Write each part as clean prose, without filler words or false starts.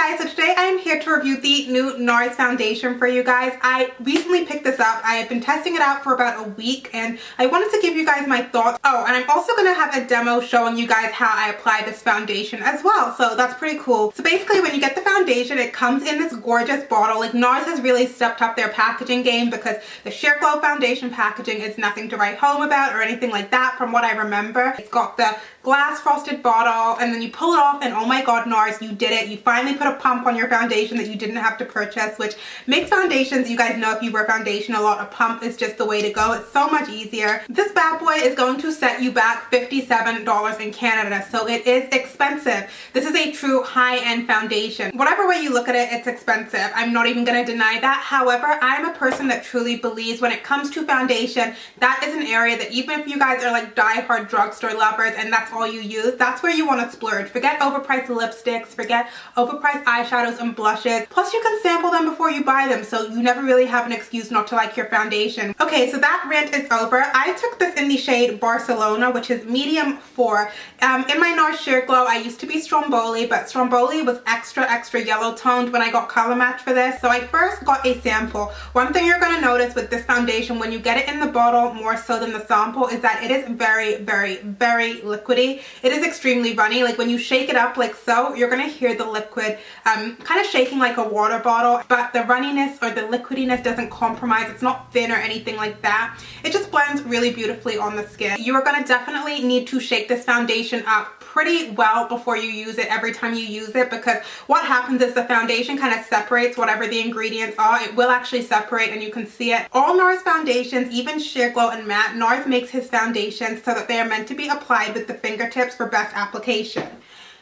guys, so today I am here to review the new NARS foundation for you guys. I recently picked this up. I have been testing it out for about a week and I wanted to give you guys my thoughts. Oh, and I'm also going to have a demo showing you guys how I apply this foundation as well, so that's pretty cool. So basically when you get the foundation, it comes in this gorgeous bottle. Like, NARS has really stepped up their packaging game because the Sheer Glow foundation packaging is nothing to write home about or anything like that from what I remember. It's got the glass frosted bottle and then you pull it off and oh my god, NARS, you did it. You finally put a pump on your foundation that you didn't have to purchase, which makes foundations, you guys know if you wear foundation a lot, a pump is just the way to go. It's so much easier. This bad boy is going to set you back $57 in Canada, so it is expensive. This is a true high-end foundation. Whatever way you look at it, it's expensive. I'm not even going to deny that. However, I'm a person that truly believes when it comes to foundation, that is an area that even if you guys are like die-hard drugstore lovers and that's all you use, that's where you want to splurge. Forget overpriced lipsticks, forget overpriced eyeshadows and blushes. Plus you can sample them before you buy them, so you never really have an excuse not to like your foundation. Okay, so that rant is over. I took this in the shade Barcelona, which is medium 4. In my NARS Sheer Glow, I used to be Stromboli, but Stromboli was extra yellow toned when I got color match for this. So I first got a sample. One thing you're going to notice with this foundation when you get it in the bottle more so than the sample is that it is very liquidy. It is extremely runny. Like when you shake it up like so, you're going to hear the liquid kind of shaking like a water bottle, but the runniness or the liquidiness doesn't compromise. It's not thin or anything like that. It just blends really beautifully on the skin. You are going to definitely need to shake this foundation up pretty well before you use it every time you use it, because what happens is the foundation kind of separates whatever the ingredients are. It will actually separate and you can see it. All NARS foundations, even Sheer Glow and Matte, NARS makes his foundations so that they are meant to be applied with the fingertips for best application.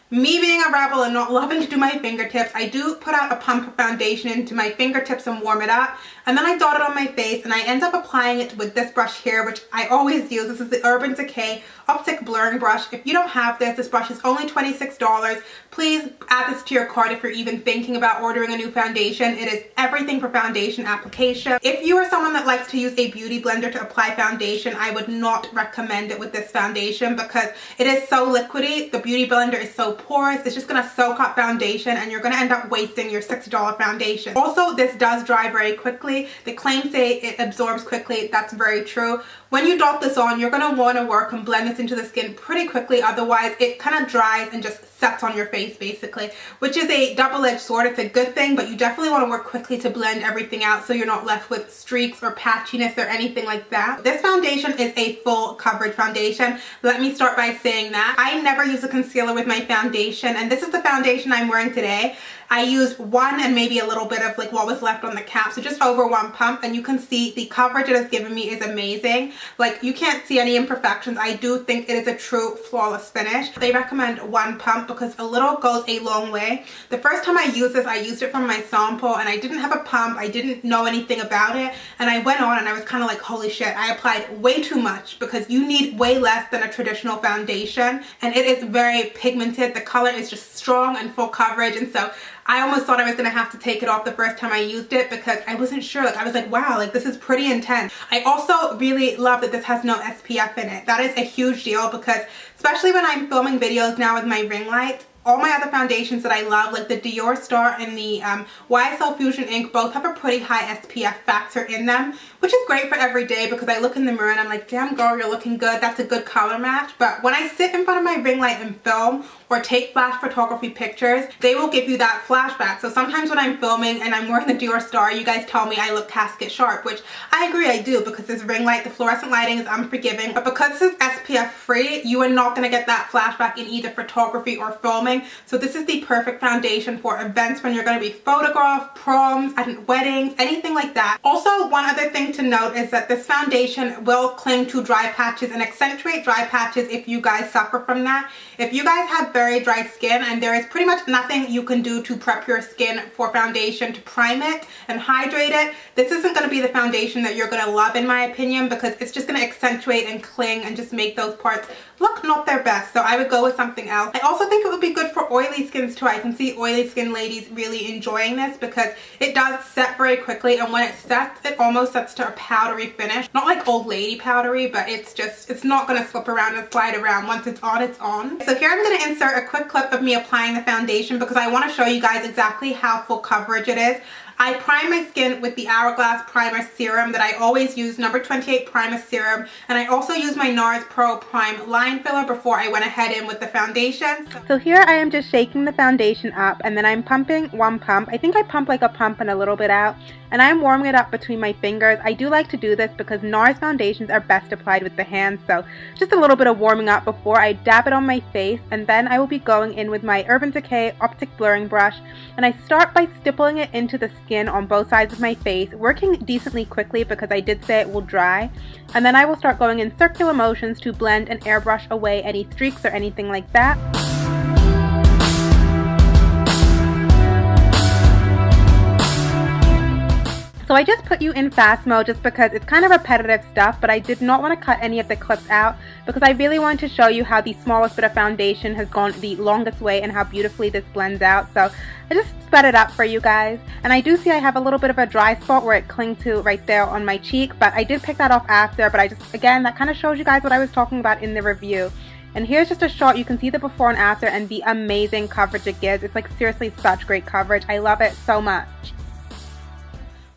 Me being a rebel and not loving to do my fingertips, I do put out a pump of foundation into my fingertips and warm it up, and then I dot it on my face and I end up applying it with this brush here, which I always use. This is the Urban Decay Optic Blurring Brush. If you don't have this, this brush is only $26. Please add this to your cart if you're even thinking about ordering a new foundation. It is everything for foundation application. If you are someone that likes to use a beauty blender to apply foundation, I would not recommend it with this foundation because it is so liquidy. The beauty blender is so porous. It's just going to soak up foundation and you're going to end up wasting your $60 foundation. Also, this does dry very quickly. The claims say it absorbs quickly. That's very true. When you dot this on, you're going to want to work and blend this into the skin pretty quickly, otherwise it kind of dries and just sets on your face basically, which is a double-edged sword. It's a good thing, but you definitely want to work quickly to blend everything out so you're not left with streaks or patchiness or anything like that. This foundation is a full coverage foundation. Let me start by saying that. I never use a concealer with my foundation, and this is the foundation I'm wearing today. I used one and maybe a little bit of like what was left on the cap, so just over one pump, and you can see the coverage it has given me is amazing. Like, you can't see any imperfections. I do think it is a true flawless finish. They recommend one pump because a little goes a long way. The first time I used this, I used it from my sample and I didn't have a pump. I didn't know anything about it, and I went on and I was kind of like, holy shit, I applied way too much because you need way less than a traditional foundation, and it is very pigmented. The color is just strong and full coverage, and so I almost thought I was going to have to take it off the first time I used it because I wasn't sure. Like, I was like, wow, like this is pretty intense. I also really love that this has no SPF in it. That is a huge deal because especially when I'm filming videos now with my ring light, all my other foundations that I love, like the Dior Star and the YSL Fusion Ink, both have a pretty high SPF factor in them, which is great for every day because I look in the mirror and I'm like, damn girl, you're looking good. That's a good color match. But when I sit in front of my ring light and film or take flash photography pictures, they will give you that flashback. So sometimes when I'm filming and I'm wearing the Dior Star, you guys tell me I look casket sharp, which I agree I do because this ring light, the fluorescent lighting is unforgiving. But because this is SPF free, you are not going to get that flashback in either photography or filming. So this is the perfect foundation for events when you're going to be photographed, proms, at weddings, anything like that. Also, one other thing to note is that this foundation will cling to dry patches and accentuate dry patches if you guys suffer from that. If you guys have very dry skin and there is pretty much nothing you can do to prep your skin for foundation, to prime it and hydrate it, this isn't going to be the foundation that you're going to love in my opinion, because it's just going to accentuate and cling and just make those parts look not their best, so I would go with something else. I also think it would be good for oily skins too. I can see oily skin ladies really enjoying this because it does set very quickly, and when it sets, it almost sets to a powdery finish. Not like old lady powdery, but it's not going to slip around and slide around. Once it's on, it's on. So here I'm going to insert a quick clip of me applying the foundation because I want to show you guys exactly how full coverage it is. I prime my skin with the Hourglass Primer Serum that I always use, number 28 Primer Serum, and I also use my NARS Pro Prime Line Filler before I went ahead in with the foundation. So here I am just shaking the foundation up, and then I'm pumping one pump. I think I pump like a pump and a little bit out, and I'm warming it up between my fingers. I do like to do this because NARS foundations are best applied with the hands, so just a little bit of warming up before I dab it on my face, and then I will be going in with my Urban Decay Optic Blurring Brush, and I start by stippling it into the skin on both sides of my face, working decently quickly because I did say it will dry, and then I will start going in circular motions to blend and airbrush away any streaks or anything like that. So I just put you in fast mode just because it's kind of repetitive stuff, but I did not want to cut any of the clips out because I really wanted to show you how the smallest bit of foundation has gone the longest way and how beautifully this blends out. So I just sped it up for you guys. And I do see I have a little bit of a dry spot where it clings to right there on my cheek, but I did pick that off after. But I just, again, that kind of shows you guys what I was talking about in the review. And here's just a shot. You can see the before and after and the amazing coverage it gives. It's like seriously such great coverage. I love it so much.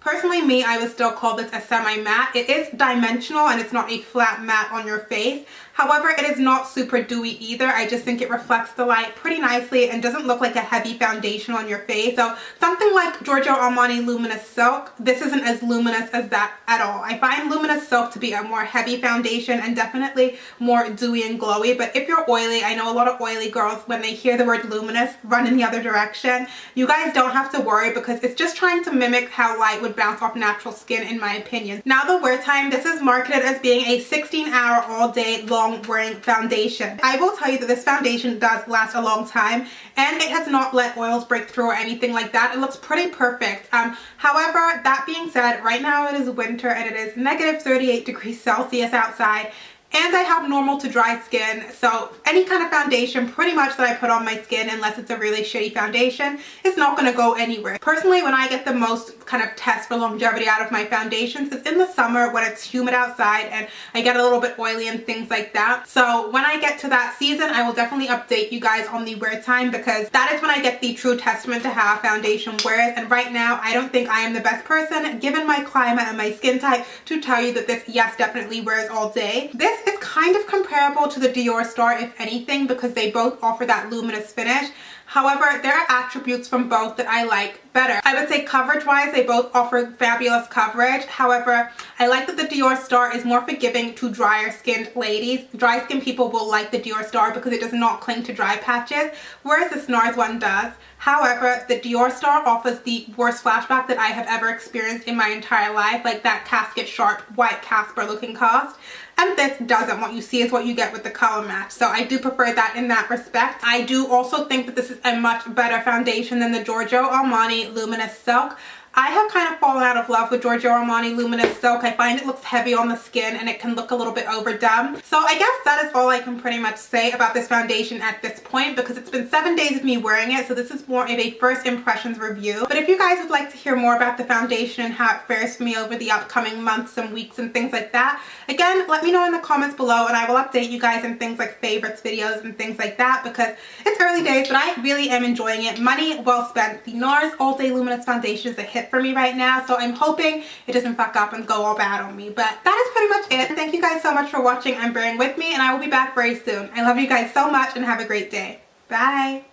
Personally, me, I would still call this a semi-matte. It is dimensional and it's not a flat matte on your face. However, it is not super dewy either. I just think it reflects the light pretty nicely and doesn't look like a heavy foundation on your face. So something like Giorgio Armani Luminous Silk, this isn't as luminous as that at all. I find Luminous Silk to be a more heavy foundation and definitely more dewy and glowy. But if you're oily, I know a lot of oily girls, when they hear the word luminous, run in the other direction. You guys don't have to worry because it's just trying to mimic how light would bounce off natural skin, in my opinion. Now the wear time, this is marketed as being a 16-hour all day long wearing foundation. I will tell you that this foundation does last a long time and it has not let oils break through or anything like that. It looks pretty perfect. However, that being said, right now it is winter and it is negative 38 degrees Celsius outside. And I have normal to dry skin, so any kind of foundation pretty much that I put on my skin, unless it's a really shitty foundation, is not going to go anywhere. Personally, when I get the most kind of test for longevity out of my foundations is in the summer when it's humid outside and I get a little bit oily and things like that. So when I get to that season, I will definitely update you guys on the wear time because that is when I get the true testament to how foundation wears. And right now, I don't think I am the best person, given my climate and my skin type, to tell you that this, yes, definitely wears all day. This is kind of comparable to the Dior Star, if anything, because they both offer that luminous finish. However, there are attributes from both that I like better. I would say coverage wise, they both offer fabulous coverage. However, I like that the Dior Star is more forgiving to drier skinned ladies. Dry skin people will like the Dior Star because it does not cling to dry patches, whereas the NARS one does. However, the Dior Star offers the worst flashback that I have ever experienced in my entire life, like that casket sharp white Casper looking cast. And this doesn't. What you see is what you get with the color match. So I do prefer that in that respect. I do also think that this is a much better foundation than the Giorgio Armani Luminous Silk. I have kind of fallen out of love with Giorgio Armani Luminous Silk. I find it looks heavy on the skin and it can look a little bit overdone. So I guess that is all I can pretty much say about this foundation at this point because it's been 7 days of me wearing it, so this is more of a first impressions review. But if you guys would like to hear more about the foundation and how it fares for me over the upcoming months and weeks and things like that, again, let me know in the comments below and I will update you guys in things like favorites videos and things like that because it's early days, but I really am enjoying it. Money well spent. The NARS All Day Luminous Foundation is a hit for me right now, so I'm hoping it doesn't fuck up and go all bad on me. But that is pretty much it. Thank you guys so much for watching and bearing with me, and I will be back very soon. I love you guys so much and have a great day. Bye.